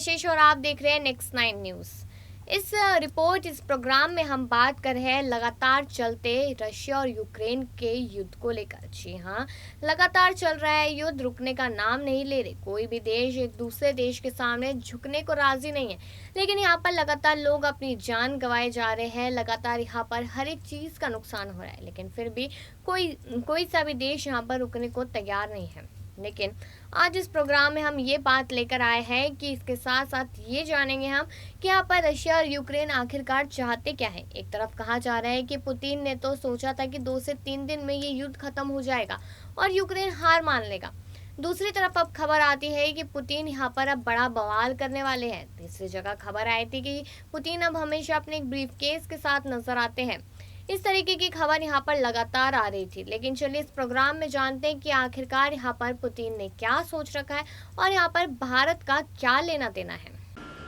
कशिश और आप देख रहे हैं नेक्स्ट 9 न्यूज़। इस प्रोग्राम में हम बात कर रहे हैं लगातार चलते रशिया और यूक्रेन के युद्ध को लेकर। जी हाँ, लगातार चल रहा है युद्ध, रुकने का नाम नहीं ले रहे। कोई भी देश एक दूसरे देश के सामने झुकने को राजी नहीं है, लेकिन यहाँ पर लगातार लोग अपनी जान गंवाए जा रहे हैं। लगातार यहाँ पर हर एक चीज़ का नुकसान हो रहा है, लेकिन फिर भी कोई कोई सा भी देश यहाँ पर रुकने को तैयार नहीं है। लेकिन आज इस प्रोग्राम में हम ये बात लेकर आए हैं कि इसके साथ साथ ये जानेंगे हम कि यहाँ पर रशिया और यूक्रेन आखिरकार चाहते क्या है। एक तरफ कहा जा रहा है कि पुतिन ने तो सोचा था कि 2 से 3 दिन में ये युद्ध खत्म हो जाएगा और यूक्रेन हार मान लेगा। दूसरी तरफ अब खबर आती है कि पुतिन यहाँ पर अब बड़ा बवाल करने वाले हैं। तीसरी जगह खबर आई थी कि पुतिन अब हमेशा अपने एक ब्रीफकेस के साथ नजर आते हैं। इस तरीके की खबर यहाँ पर लगातार आ रही थी, लेकिन चलिए इस प्रोग्राम में जानते हैं कि आखिरकार यहाँ पर पुतिन ने क्या सोच रखा है और यहाँ पर भारत का क्या लेना देना है।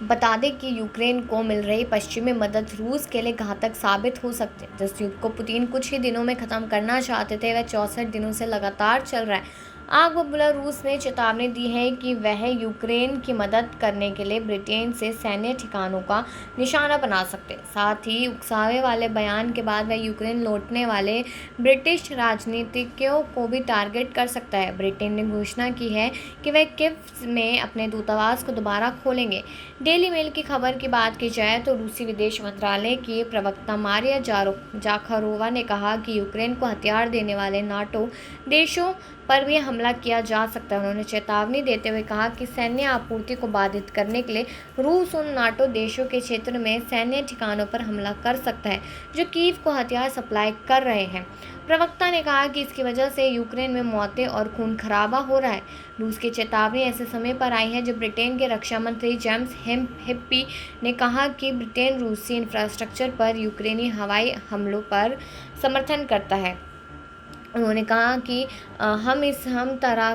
बता दें कि यूक्रेन को मिल रही पश्चिमी मदद रूस के लिए घातक साबित हो सकती है। जिस युद्ध को पुतिन कुछ ही दिनों में खत्म करना चाहते थे, वह 64 दिनों से लगातार चल रहा है। आग बबूला रूस ने चेतावनी दी है कि वह यूक्रेन की मदद करने के लिए ब्रिटेन से सैन्य ठिकानों का निशाना बना सकते हैं। साथ ही उकसावे वाले बयान के बाद वह यूक्रेन लौटने वाले ब्रिटिश राजनीतिज्ञों को भी टारगेट कर सकता है। ब्रिटेन ने घोषणा की है कि वह कीव में अपने दूतावास को दोबारा खोलेंगे। डेली मेल की खबर की बात की जाए तो रूसी विदेश मंत्रालय की प्रवक्ता मारिया जाखारोवा ने कहा कि यूक्रेन को हथियार देने वाले नाटो देशों पर भी हमला किया जा सकता है। उन्होंने चेतावनी देते हुए कहा कि सैन्य आपूर्ति को बाधित करने के लिए रूस उन नाटो देशों के क्षेत्र में सैन्य ठिकानों पर हमला कर सकता है जो कीव को हथियार सप्लाई कर रहे हैं। प्रवक्ता ने कहा कि इसकी वजह से यूक्रेन में मौतें और खून खराबा हो रहा है। रूस की चेतावनी ऐसे समय पर आई है जब ब्रिटेन के रक्षा मंत्री जेम्स हिप्पी ने कहा कि ब्रिटेन रूसी इंफ्रास्ट्रक्चर पर यूक्रेनी हवाई हमलों पर समर्थन करता है। उन्होंने कहा कि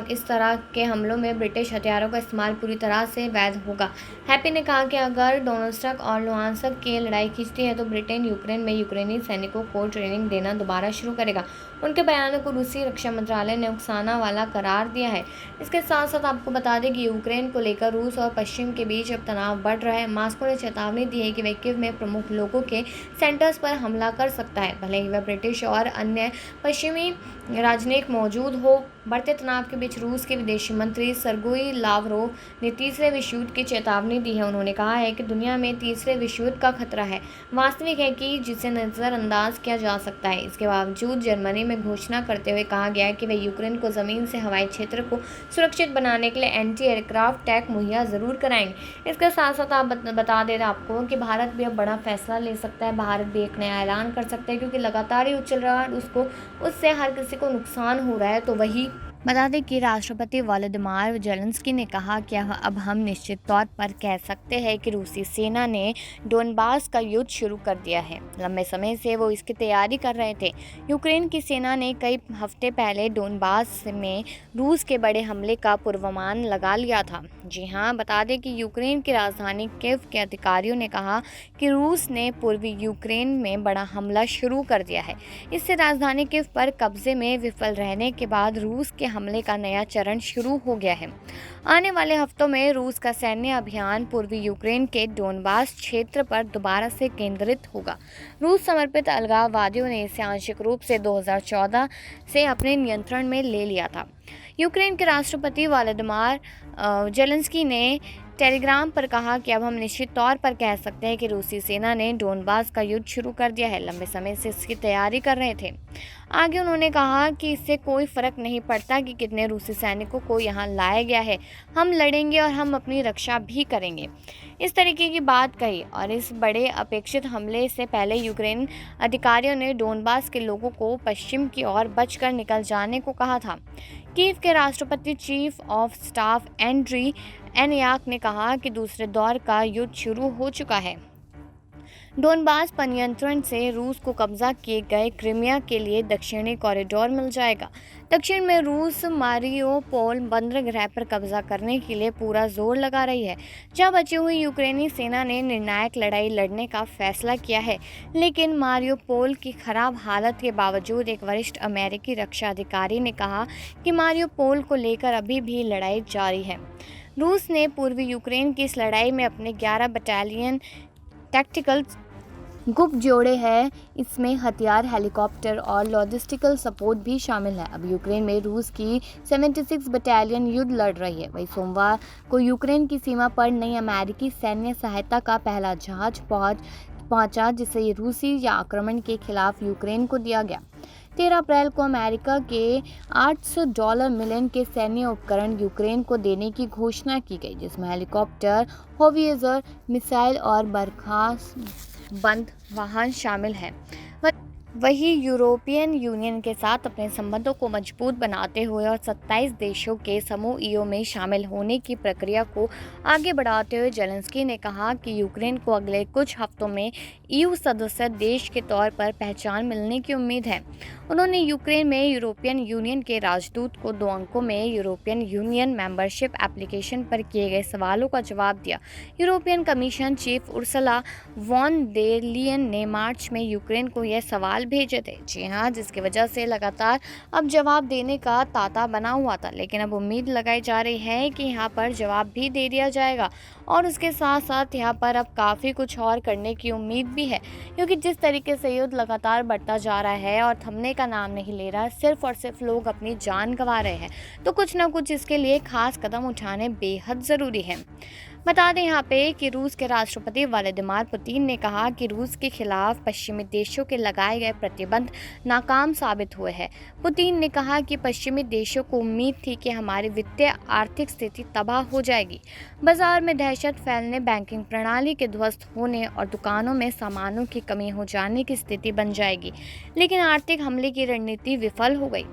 इस तरह के हमलों में ब्रिटिश हथियारों का इस्तेमाल पूरी तरह से वैध होगा। हैप्पी ने कहा कि अगर डोनेट्स्क और लुहांस्क की लड़ाई खींचती है तो ब्रिटेन यूक्रेन में यूक्रेनी सैनिकों को ट्रेनिंग देना दोबारा शुरू करेगा। उनके बयानों को रूसी रक्षा मंत्रालय ने उकसाना वाला करार दिया है। इसके साथ साथ आपको बता दें कि यूक्रेन को लेकर रूस और पश्चिम के बीच अब तनाव बढ़ रहा है। मॉस्को ने चेतावनी दी है कि वह कीव में प्रमुख लोगों के सेंटर्स पर हमला कर सकता है, भले ही वह ब्रिटिश और अन्य पश्चिमी राजनयिक मौजूद हो। बढ़ते तनाव के बीच रूस के विदेशी मंत्री सर्गेई लावरोव ने तीसरे विश्व युद्ध की चेतावनी दी है। उन्होंने कहा है कि दुनिया में तीसरे विश्व युद्ध का खतरा है, वास्तविक है कि जिसे नज़रअंदाज किया जा सकता है। इसके बावजूद जर्मनी में घोषणा करते हुए कहा गया कि वह यूक्रेन को ज़मीन से हवाई क्षेत्र को सुरक्षित बनाने के लिए एंटी एयरक्राफ्ट टैंक मुहैया ज़रूर कराएंगे। इसके साथ साथ आप बता दें आपको कि भारत भी अब बड़ा फैसला ले सकता है। भारत भी एक नया ऐलान कर सकता है, क्योंकि लगातार युद्ध चल रहा है, उससे हर किसी को नुकसान हो रहा है। तो वही बता दें कि राष्ट्रपति वोलोदिमीर ज़ेलेंस्की ने कहा कि अब हम निश्चित तौर पर कह सकते हैं कि रूसी सेना ने डोनबास का युद्ध शुरू कर दिया है। लंबे समय से वो इसकी तैयारी कर रहे थे। यूक्रेन की सेना ने कई हफ्ते पहले डोनबास में रूस के बड़े हमले का पूर्वानुमान लगा लिया था। जी हाँ, बता दें कि यूक्रेन की राजधानी कीव के अधिकारियों ने कहा कि रूस ने पूर्वी यूक्रेन में बड़ा हमला शुरू कर दिया है। इससे राजधानी कीव पर कब्जे में विफल रहने के बाद रूस के हमले का नया चरण शुरू हो गया है। आने वाले हफ्तों में रूस का सैन्य अभियान पूर्वी यूक्रेन के डोनबास क्षेत्र पर दोबारा से केंद्रित होगा। रूस समर्पित अलगाववादियों ने इसे आंशिक रूप से 2014 से अपने नियंत्रण में ले लिया था। यूक्रेन के राष्ट्रपति वोलोदिमीर ज़ेलेंस्की ने टेलीग्राम पर कहा कि अब हम निश्चित तौर पर कह सकते हैं कि रूसी सेना ने डोनबास का युद्ध शुरू कर दिया है। लंबे समय से इसकी तैयारी कर रहे थे। आगे उन्होंने कहा कि इससे कोई फ़र्क नहीं पड़ता कि कितने रूसी सैनिकों को यहाँ लाया गया है, हम लड़ेंगे और हम अपनी रक्षा भी करेंगे। इस तरीके की बात कही। और इस बड़े अपेक्षित हमले से पहले यूक्रेन अधिकारियों ने डोनबास के लोगों को पश्चिम की ओर बचकर निकल जाने को कहा था। कीव के राष्ट्रपति चीफ ऑफ स्टाफ एंड्री एनयाक ने कहा कि दूसरे दौर का युद्ध शुरू हो चुका है। डोनबास पर नियंत्रण से रूस को कब्जा किए गए क्रीमिया के लिए दक्षिणी कॉरिडोर मिल जाएगा। दक्षिण में रूस मारियोपोल बंदरगाह पर कब्जा करने के लिए पूरा जोर लगा रही है, जहां बची हुई यूक्रेनी सेना ने निर्णायक लड़ाई लड़ने का फैसला किया है। लेकिन मारियोपोल की खराब हालत के बावजूद एक वरिष्ठ अमेरिकी रक्षा अधिकारी ने कहा कि मारियोपोल को लेकर अभी भी लड़ाई जारी है। रूस ने पूर्वी यूक्रेन की इस लड़ाई में अपने 11 बटालियन टैक्टिकल ग्रुप जोड़े हैं। इसमें हथियार, हेलीकॉप्टर और लॉजिस्टिकल सपोर्ट भी शामिल है। अब यूक्रेन में रूस की 76 बटालियन युद्ध लड़ रही है। वहीं सोमवार को यूक्रेन की सीमा पर नई अमेरिकी सैन्य सहायता का पहला जहाज पहुंचा, जिसे रूसी आक्रमण के खिलाफ यूक्रेन को दिया गया। 13 अप्रैल को अमेरिका के $800 मिलियन के सैन्य उपकरण यूक्रेन को देने की घोषणा की गई, जिसमें हेलीकॉप्टर, होवित्ज़र, मिसाइल और बंद वाहन शामिल हैं। वहीं यूरोपियन यूनियन के साथ अपने संबंधों को मजबूत बनाते हुए और 27 देशों के समूह ईयू में शामिल होने की प्रक्रिया को आगे बढ़ाते हुए जेलेंस्की ने कहा कि यूक्रेन को अगले कुछ हफ्तों में ईयू सदस्य देश के तौर पर पहचान मिलने की उम्मीद है। उन्होंने यूक्रेन में यूरोपियन यूनियन के राजदूत को 2 अंकों में यूरोपियन यूनियन मेंबरशिप एप्लीकेशन पर किए गए सवालों का जवाब दिया। European commission chief Ursula von der Leyen ने मार्च में यूक्रेन को यह सवाल भेजे थे, जी हाँ, जिसकी वजह से लगातार अब जवाब देने का तांता बना हुआ था। लेकिन अब उम्मीद लगाई जा रही है कि यहाँ पर जवाब भी दे दिया जाएगा और उसके साथ साथ यहाँ पर अब काफ़ी कुछ और करने की उम्मीद भी है, क्योंकि जिस तरीके से युद्ध लगातार बढ़ता जा रहा है और थमने का नाम नहीं ले रहा, सिर्फ और सिर्फ लोग अपनी जान गंवा रहे हैं, तो कुछ ना कुछ इसके लिए खास कदम उठाने बेहद ज़रूरी है। बता दें यहाँ पे कि रूस के राष्ट्रपति व्लादिमीर पुतिन ने कहा कि रूस के खिलाफ पश्चिमी देशों के लगाए गए प्रतिबंध नाकाम साबित हुए हैं। पुतिन ने कहा कि पश्चिमी देशों को उम्मीद थी कि हमारी वित्तीय आर्थिक स्थिति तबाह हो जाएगी, बाजार में दहशत फैलने, बैंकिंग प्रणाली के ध्वस्त होने और दुकानों में सामानों की कमी हो जाने की स्थिति बन जाएगी, लेकिन आर्थिक हमले की रणनीति विफल हो गई।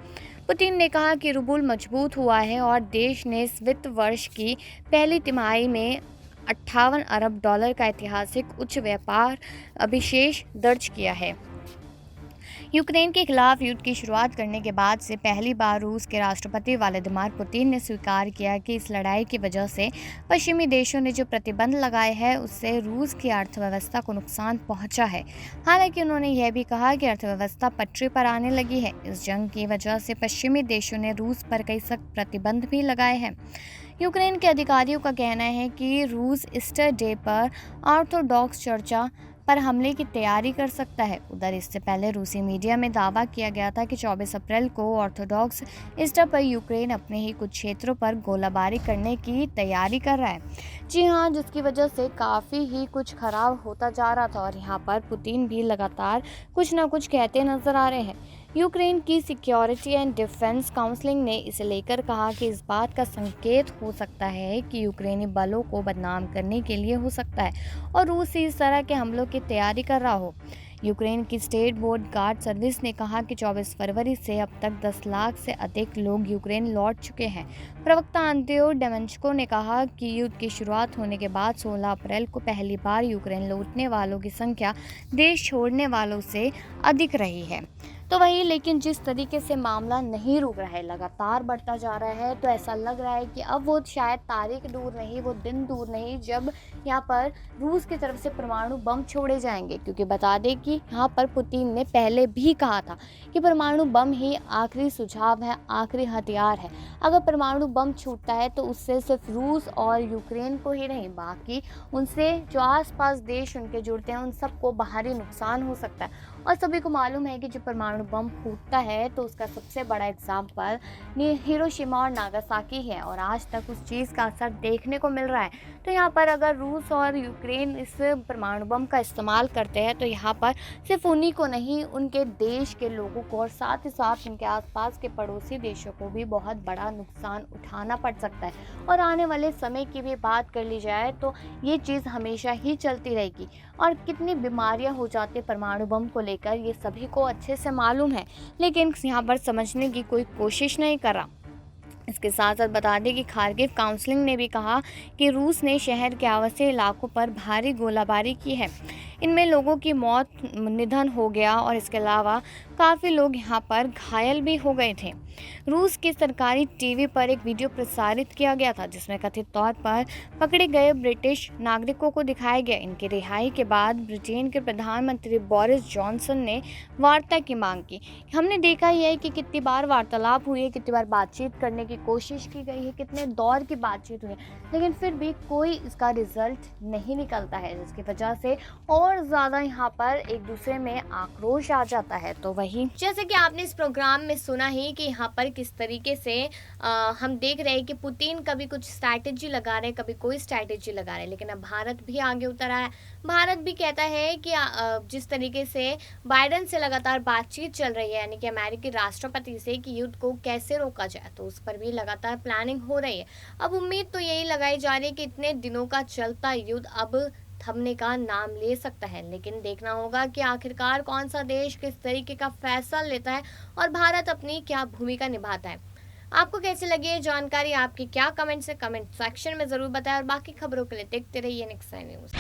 पुतिन ने कहा कि रूबल मजबूत हुआ है और देश ने इस वित्त वर्ष की पहली तिमाही में $58 अरब का ऐतिहासिक उच्च व्यापार अभिशेष दर्ज किया है। यूक्रेन के खिलाफ युद्ध की शुरुआत करने के बाद से पहली बार रूस के राष्ट्रपति व्लादिमीर पुतिन ने स्वीकार किया कि इस लड़ाई की वजह से पश्चिमी देशों ने जो प्रतिबंध लगाए हैं उससे रूस की अर्थव्यवस्था को नुकसान पहुंचा है। हालांकि उन्होंने यह भी कहा कि अर्थव्यवस्था पटरी पर आने लगी है। इस जंग की वजह से पश्चिमी देशों ने रूस पर कई सख्त प्रतिबंध भी लगाए हैं। यूक्रेन के अधिकारियों का कहना है कि रूस ईस्टर डे पर ऑर्थोडॉक्स चर्चा पर हमले की तैयारी कर सकता है। उधर इससे पहले रूसी मीडिया में दावा किया गया था कि 24 अप्रैल को ऑर्थोडॉक्स ईस्टर पर यूक्रेन अपने ही कुछ क्षेत्रों पर गोलाबारी करने की तैयारी कर रहा है। जी हाँ, जिसकी वजह से काफ़ी ही कुछ खराब होता जा रहा था और यहाँ पर पुतिन भी लगातार कुछ ना कुछ कहते नजर आ रहे हैं। यूक्रेन की सिक्योरिटी एंड डिफेंस काउंसिल ने इसे लेकर कहा कि इस बात का संकेत हो सकता है कि यूक्रेनी बलों को बदनाम करने के लिए हो सकता है और रूस इस तरह के हमलों की तैयारी कर रहा हो। यूक्रेन की स्टेट बोर्ड गार्ड सर्विस ने कहा कि 24 फरवरी से अब तक 10 लाख से अधिक लोग यूक्रेन लौट चुके हैं। प्रवक्ता अंत्यो डेमेंचको ने कहा कि युद्ध की शुरुआत होने के बाद 16 अप्रैल को पहली बार यूक्रेन लौटने वालों की संख्या देश छोड़ने वालों से अधिक रही है। तो वही, लेकिन जिस तरीके से मामला नहीं रुक रहा है, लगातार बढ़ता जा रहा है, तो ऐसा लग रहा है कि अब वो शायद तारीख दूर नहीं, वो दिन दूर नहीं जब यहाँ पर रूस की तरफ से परमाणु बम छोड़े जाएंगे। क्योंकि बता दें कि यहाँ पर पुतिन ने पहले भी कहा था कि परमाणु बम ही आखिरी सुझाव है, आखिरी हथियार है। अगर परमाणु बम छूटता है तो उससे सिर्फ रूस और यूक्रेन को ही नहीं, बाकी उनसे जो आसपास देश उनके जुड़ते हैं उन सबको बाहरी नुकसान हो सकता है। और सभी को मालूम है कि जब परमाणु बम फूटता है तो उसका सबसे बड़ा एग्जाम्पल हिरोशिमा और नागासाकी है और आज तक उस चीज़ का असर देखने को मिल रहा है। तो यहाँ पर अगर रूस और यूक्रेन इस परमाणु बम का इस्तेमाल करते हैं तो यहाँ पर सिर्फ उन्हीं को नहीं, उनके देश के लोगों को और साथ ही साथ उनके आसपास के पड़ोसी देशों को भी बहुत बड़ा नुकसान उठाना पड़ सकता है। और आने वाले समय की भी बात कर ली जाए तो ये चीज़ हमेशा ही चलती रहेगी और कितनी बीमारियाँ हो जाती है परमाणु बम को लेकर, ये सभी को अच्छे से मालूम है, लेकिन यहाँ पर समझने की कोई कोशिश नहीं कर रहा। इसके साथ साथ बता दें कि खार्किव काउंसिल ने भी कहा कि रूस ने शहर के आवासीय इलाकों पर भारी गोलाबारी की है। इनमें लोगों की मौत निधन हो गया और इसके अलावा काफ़ी लोग यहाँ पर घायल भी हो गए थे। रूस की सरकारी टीवी पर एक वीडियो प्रसारित किया गया था जिसमें कथित तौर पर पकड़े गए ब्रिटिश नागरिकों को दिखाया गया। इनकी रिहाई के बाद ब्रिटेन के प्रधानमंत्री बोरिस जॉनसन ने वार्ता की मांग की। हमने देखा ही है कि कितनी बार वार्तालाप हुई है, कितनी बार बातचीत करने की कोशिश की गई है, कितने दौर की बातचीत हुई है, लेकिन फिर भी कोई इसका रिजल्ट नहीं निकलता है, जिसकी वजह से और ज़्यादा यहाँ पर एक दूसरे में आक्रोश आ जाता है। तो वही जैसे कि आपने इस प्रोग्राम में सुना ही कि यहाँ पर किस तरीके से हम देख रहे हैं कि पुतिन कभी कुछ स्ट्रैटेजी लगा रहे हैं, कभी कोई स्ट्रैटेजी लगा रहे हैं, लेकिन अब भारत भी आगे उतर आया है। भारत भी कहता है कि जिस तरीके से बाइडेन से लगातार बातचीत चल रही है, यानी कि अमेरिकी राष्ट्रपति से, कि युद्ध को कैसे रोका जाए, तो उस पर भी लगातार प्लानिंग हो रही है। अब उम्मीद तो यही लगाई जा रही है कि इतने दिनों का चलता युद्ध अब थमने का नाम ले सकता है, लेकिन देखना होगा कि आखिरकार कौन सा देश किस तरीके का फैसला लेता है और भारत अपनी क्या भूमिका निभाता है। आपको कैसी लगी ये जानकारी, आपकी क्या कमेंट्स है, कमेंट सेक्शन में ज़रूर बताएं और बाकी खबरों के लिए देखते रहिए नेक्स्ट टाइम न्यूज़।